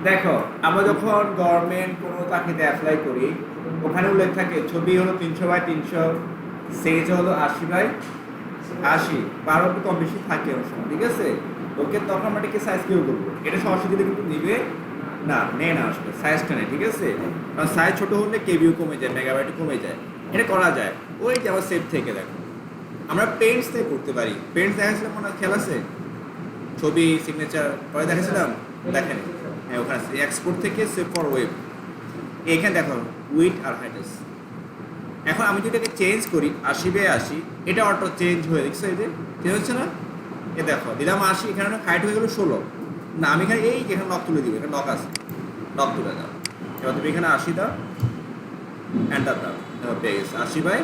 দেখো, আমরা যখন গভর্নমেন্ট কোনো চাকরিতে অ্যাপ্লাই করি, ওখানে উল্লেখ থাকে ছবি হলো 300 বাই 300, সাইজ হলো 80 বাই 80, 12 একটু কম বেশি থাকে ওর সময়, ঠিক আছে? ওকে, তখন আমরা এটাকে সাইজ কেউ করবো, এটা সরাসরি দিলে কিন্তু নিবে না, নেয় না আসলে, সাইজটা নেই, ঠিক আছে? কারণ সাইজ ছোটো হলে কেবিও কমে যায়, মেগাবাইটও কমে যায়। এটা করা যায়, ওই যে আমার সেভ থেকে দেখো, আমরা পেন্টস দিয়ে করতে পারি। পেন্টস দেখাচ্ছিলাম, মনে হয় খেয়াল আছে? ছবি সিগনেচার পরে দেখাচ্ছিলাম, দেখেন। হ্যাঁ, ওখানে এক্সপোর্ট থেকে সেভ ফর ওয়েব, এখানে দেখো উইথ আর হাইটস। এখন আমি যদি এটাকে চেঞ্জ করি 80 বাই 80, এটা অটো চেঞ্জ হয়ে দেখছো, এই যে চেঞ্জ হচ্ছে না? এ দেখো, দিলাম 80, এখানে হাইট হয়ে গেল 16। না, আমি এখানে এই এখানে লক তুলে দিব, এখানে লক আছে, লক তুলে দাও। এবার তুমি এখানে 80 দাও, এন্টার দাও, দেখো পেয়ে গেছে 80 বাই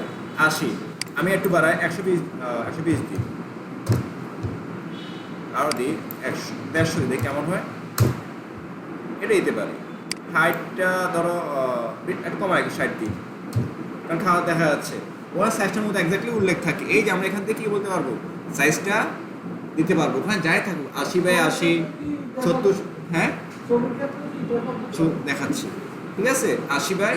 80। আমি একটু বাড়াই, 120 দিই, আরও দিই 150 দিই, কেমন হয়? এটা দিতে পারি। হাইটটা ধরো একটু কমায় 60 দিই, কারণ খাওয়া দেখা যাচ্ছে ওরা সাইজটার মধ্যে এক্স্যাক্টলি উল্লেখ থাকে। এই যে আমরা এখান থেকে কি বলতে পারবো, সাইজটা দিতে পারবো, ওখানে যাই থাকুক 80 বাই 80, 70, হ্যাঁ দেখাচ্ছি, ঠিক আছে? 80 বাই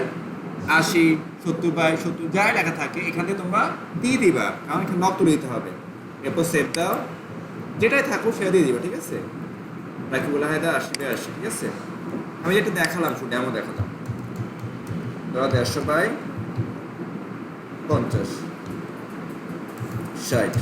80, 70 বাই 70, যাই লেখা থাকে এখান থেকে তোমরা দিয়ে দিবা, কারণ এখানে নক তুলে দিতে হবে। এরপর সেভ দাও, যেটাই থাকুক সেটা দিয়ে দিবা, ঠিক আছে? বাকি বলা হয় 80 বাই 80, ঠিক আছে? আমি যেটা দেখালাম, শুধু ডেমো দেখালাম, ধরো 150 বাই 50, 60।